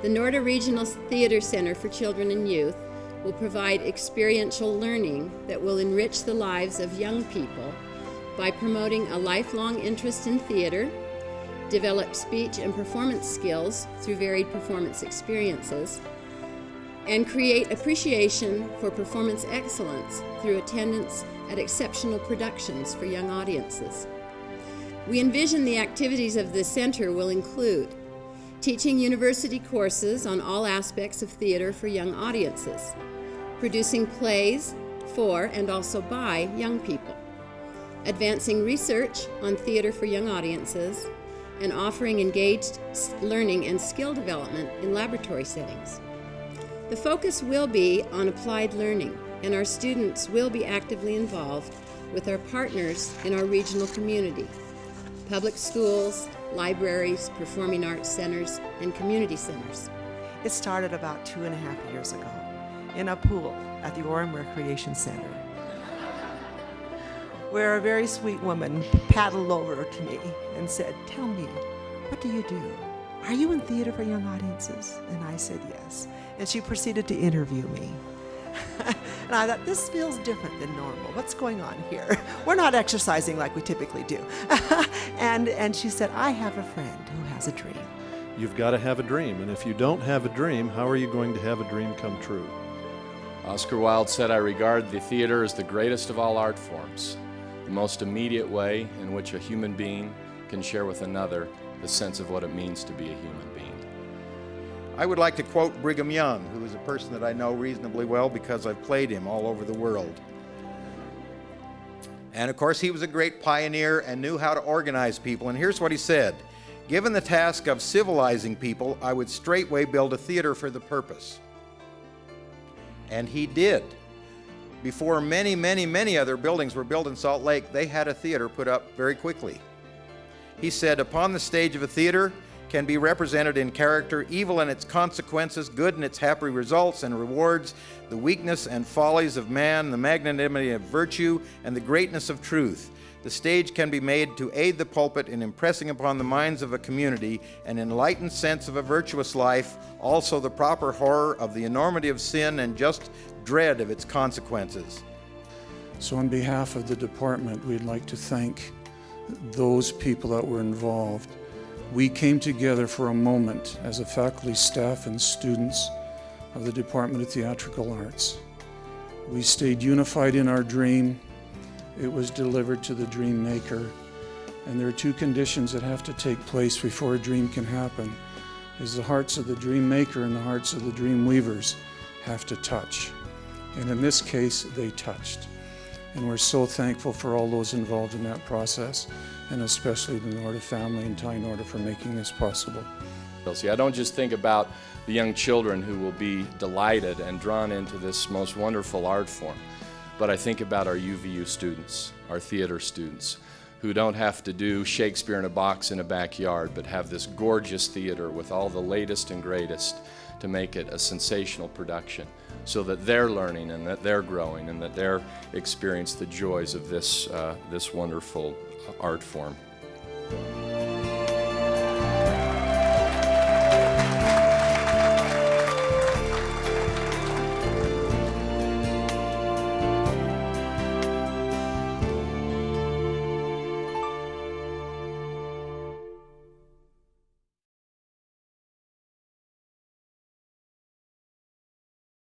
The Noorda Regional Theater Center for Children and Youth will provide experiential learning that will enrich the lives of young people by promoting a lifelong interest in theater, develop speech and performance skills through varied performance experiences, and create appreciation for performance excellence through attendance at exceptional productions for young audiences. We envision the activities of the center will include teaching university courses on all aspects of theater for young audiences, producing plays for and also by young people, advancing research on theater for young audiences, and offering engaged learning and skill development in laboratory settings. The focus will be on applied learning, and our students will be actively involved with our partners in our regional community, public schools, libraries, performing arts centers, and community centers. It started about 2.5 years ago in a pool at the Orem Recreation Center, where a very sweet woman paddled over to me and said, "Tell me, what do you do? Are you in theater for young audiences?" And I said yes. And she proceeded to interview me. And I thought, this feels different than normal. What's going on here? We're not exercising like we typically do. And she said, "I have a friend who has a dream." You've got to have a dream, and if you don't have a dream, how are you going to have a dream come true? Oscar Wilde said, "I regard the theater as the greatest of all art forms, the most immediate way in which a human being can share with another the sense of what it means to be a human being." I would like to quote Brigham Young, who is a person that I know reasonably well because I've played him all over the world. And of course, he was a great pioneer and knew how to organize people. And here's what he said: "Given the task of civilizing people, I would straightway build a theater for the purpose." And he did. Before many, many, many other buildings were built in Salt Lake, they had a theater put up very quickly. He said, "Upon the stage of a theater can be represented in character evil and its consequences, good and its happy results and rewards, the weakness and follies of man, the magnanimity of virtue, and the greatness of truth. The stage can be made to aid the pulpit in impressing upon the minds of a community an enlightened sense of a virtuous life, also the proper horror of the enormity of sin and just dread of its consequences." So on behalf of the department, we'd like to thank those people that were involved. We came together for a moment as a faculty, staff, and students of the Department of Theatrical Arts. We stayed unified in our dream. It was delivered to the dream maker. And there are two conditions that have to take place before a dream can happen, is the hearts of the dream maker and the hearts of the dream weavers have to touch. And in this case, they touched. And we're so thankful for all those involved in that process, and especially the Noorda family and Ty Noorda for making this possible. See, I don't just think about the young children who will be delighted and drawn into this most wonderful art form, but I think about our UVU students, our theater students, who don't have to do Shakespeare in a box in a backyard, but have this gorgeous theater with all the latest and greatest to make it a sensational production, so that they're learning and that they're growing and that they're experiencing the joys of this wonderful art form.